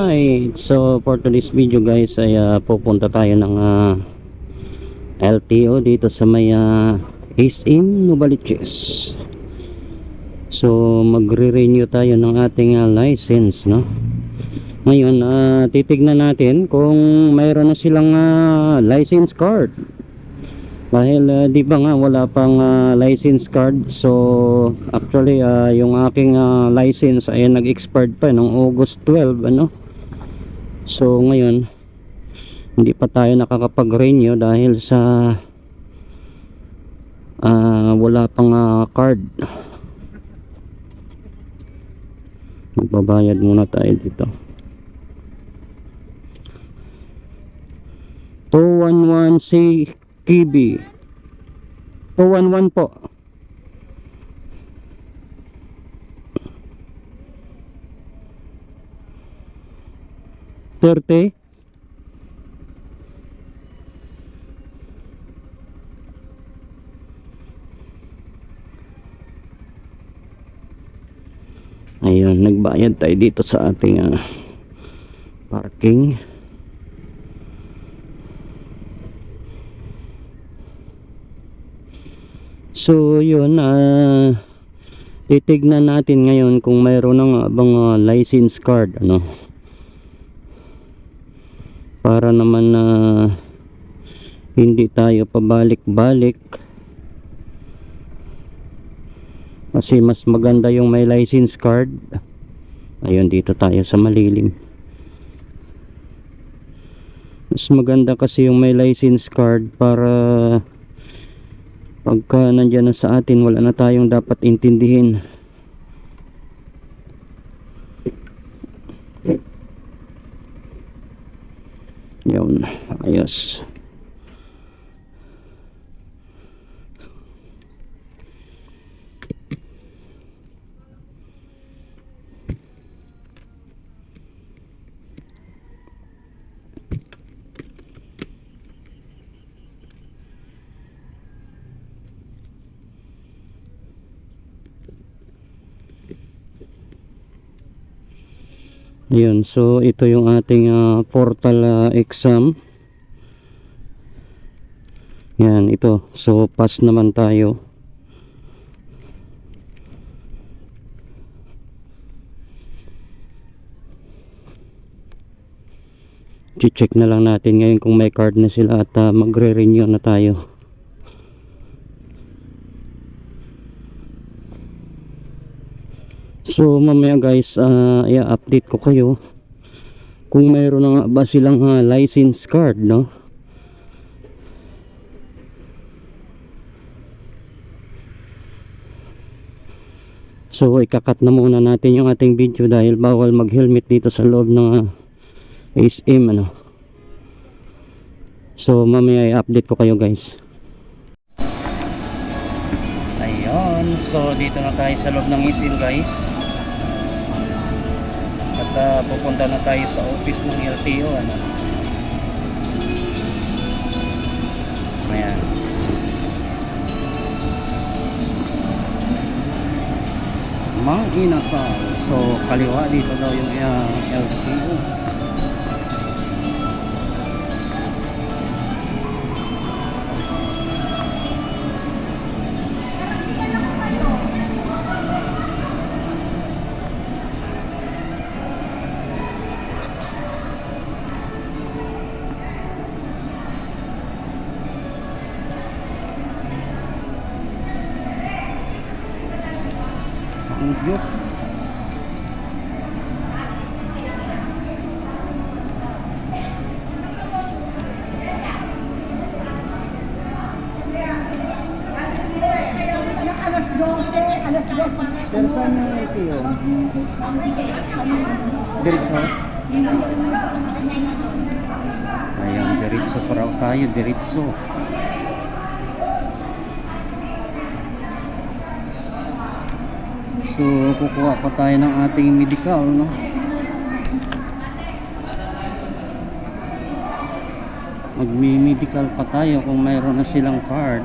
Alright, so for today's video guys ay pupunta tayo ng LTO dito sa may SM Novaliches. So magre-renew tayo ng ating license, no? Ngayon titignan natin kung mayroon na silang license card. Dahil di ba nga wala pang license card. So actually yung aking license ay nag-expired pa noong August 12, ano. So ngayon hindi pa tayo nakakapag-renew dahil sa wala pang card. Magbabayad muna tayo dito. 211 KB 211 po. Ayun, nagbayad tayo dito sa ating parking. So yun, titignan natin ngayon kung mayroon ng bang license card, ano, para naman hindi tayo pabalik-balik, kasi mas maganda yung may license card. Ayun, dito tayo sa malilim. Mas maganda kasi yung may license card para pagka nandyan na sa atin wala na tayong dapat intindihin. Yun, ayos. Yun, so ito yung ating portal exam. Yan, ito. So pass naman tayo. I-check na lang natin ngayon kung may card na sila at magre-renew na tayo. So mamaya guys, i-update ko kayo kung mayroon na nga ba silang license card, no? So ikakat na muna natin yung ating video dahil bawal mag-helmet dito sa loob ng SM, ano. So mamaya i-update ko kayo guys. Ayun, so dito na tayo sa loob ng SM guys. At pupunta na tayo sa office ng LTO, ano. Ayan. Mang Inasal. So kaliwa dito daw yung LTO. Sangyup. Sir, saan yung LTO? Diretso? Ayan, diretso pa raw tayo, diretso. So kukuha pa tayo ng ating medical, no? Magmi-medical pa tayo kung mayroon na silang card.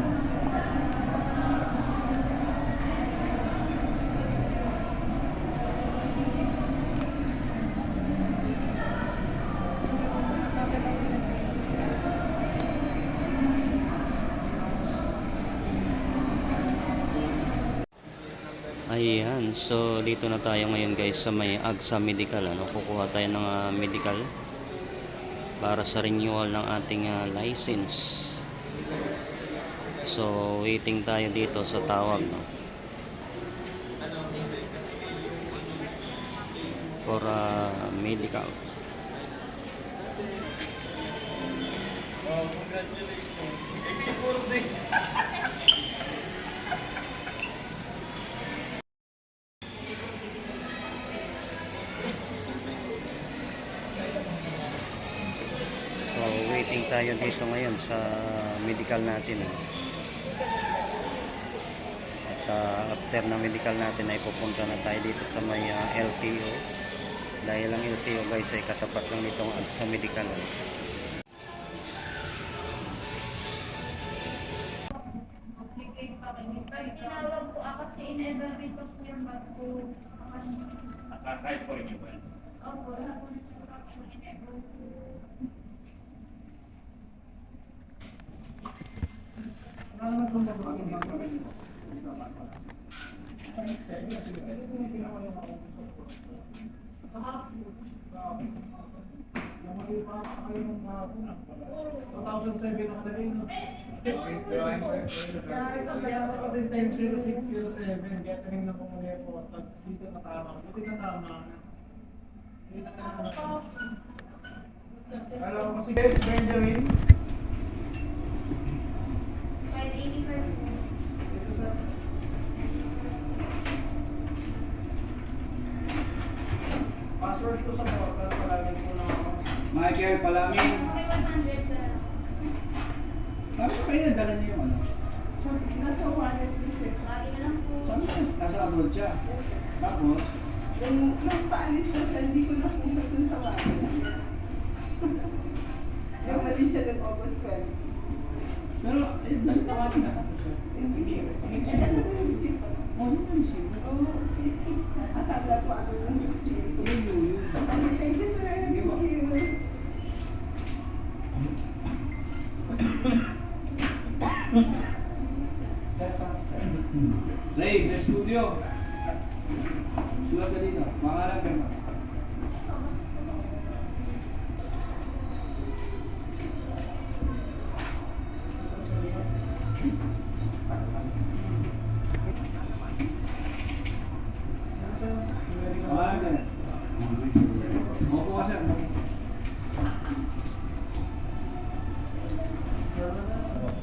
So dito na tayo ngayon guys sa may AGSA Medical, ano, kukuha tayo ng medical para sa renewal ng ating license. So waiting tayo dito sa tawag, no, for medical. So waiting tayo dito ngayon sa medical natin, no? At after na medical natin ay pupunta na tayo dito sa may LTO, dahil ang LTO guys ay katapat lang nitong AGSA Medical, no? Pag tinawag po ako kasi in-evaluate ko po yung bag ko. Kahit po rin ba? Opo, napunta ko po in-evaluate ko. Gathering na po muli po. Dito na tama. Buti na tama. Alam ko kasi Benjamin. 585 po. Password ko sa portal. Palagin ko na ako. Michael, palangin. Okay, 100 na lang. Bakit kayo nadala niyo yung ano? Nasa wallet po. Lagi na lang po. Saan ka? Nasa abroad siya. Tapos? Nung paalis na siya, hindi ko napunta dun sa wallet niya. Yung mali siya ng August 12. Pero, nagtawagin na tapos siya. Hindi. Ano ba yung receipt? Oh, yun yung receipt. Oo. Akala ko ano yung receipt. Yun. Thank you, sir. Thank you. Zay, may studio. Sulat ka dito. Pangalan ka ba? Pangalan ka na? Opo ka, sir.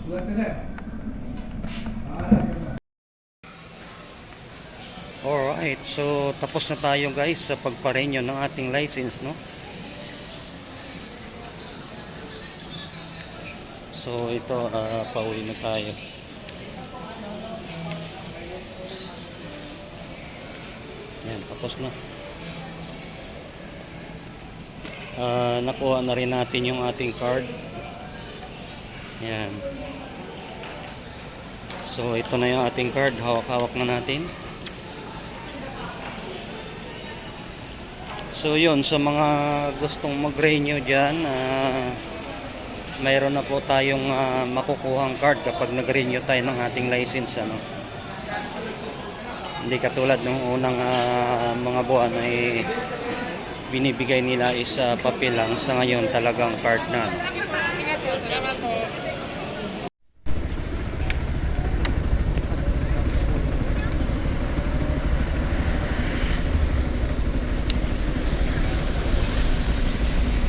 Sulat ka, sir. Pangalan ka ba? Alright, so tapos na tayo guys sa pagparenew ng ating license, no? So ito, pauwi na tayo. Yan, tapos na. Nakuha na rin natin yung ating card. Yan. So ito na yung ating card, hawak-hawak na natin. So yun, sa mga gustong mag-renew dyan, mayroon na po tayong makukuhang card kapag nag-renew tayo ng ating license, ano. Hindi katulad ng unang mga buwan ay binibigay nila is papel lang. Sa ngayon talagang card na, ano.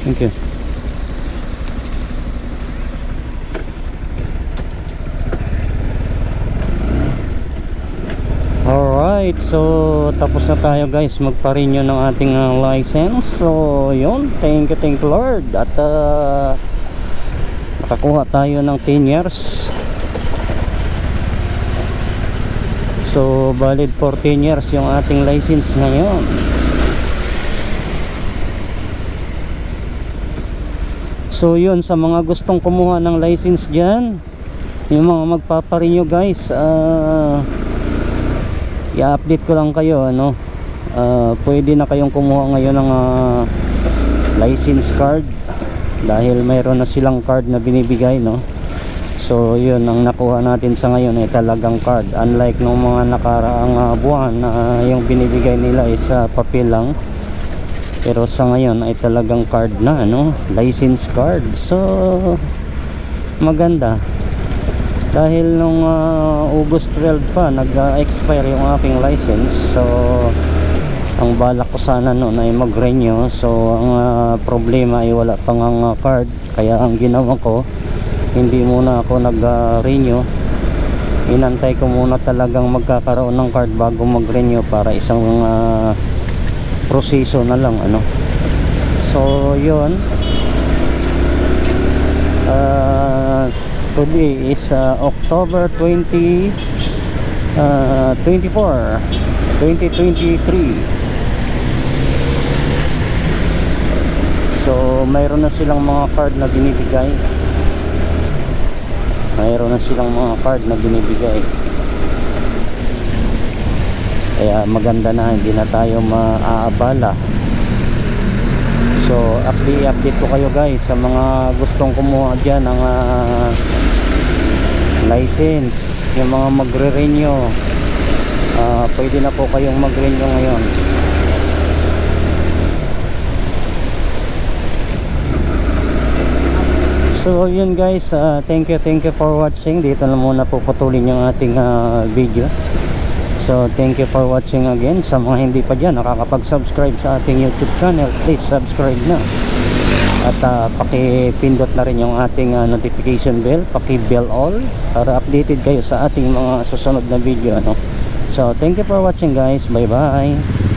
Thank you. Alright, so tapos na tayo guys magpa-renew ng ating license. So yun, thank you Lord. At nakakuha tayo ng 10 years. So valid for 10 years yung ating license ngayon. So yun, sa mga gustong kumuha ng license dyan, yung mga magpaparenew guys, i-update ko lang kayo, ano, pwede na kayong kumuha ngayon ng license card dahil mayroon na silang card na binibigay, no. So yun ang nakuha natin sa ngayon ay talagang card, unlike nung mga nakaraang buwan na yung binibigay nila is papel lang, pero sa ngayon ay talagang card na, ano, license card. So maganda dahil nung August 12 pa nag-expire yung aking license. So ang balak ko sana noon ay mag-renew. So ang problema ay wala pang card, kaya ang ginawa ko, hindi muna ako nag-renew. Inantay ko muna talagang magkakaroon ng card bago mag-renew para isang proseso na lang, ano. So yun, today is October 24, 2023. So mayroon na silang mga card na binibigay. Kaya maganda na, hindi na tayo maaabala. So update ko kayo guys sa mga gustong kumuha dyan ng license, yung mga magre-renew. Pwede na po kayong mag-renew ngayon. So yun guys, thank you for watching. Dito na muna puputulin yung ating video. So thank you for watching again. Sa mga hindi pa dyan nakakapag-subscribe sa ating YouTube channel, please subscribe na. At pakipindot na rin yung ating notification bell, paki-bell all para updated kayo sa ating mga susunod na video, ano? So thank you for watching guys. Bye bye.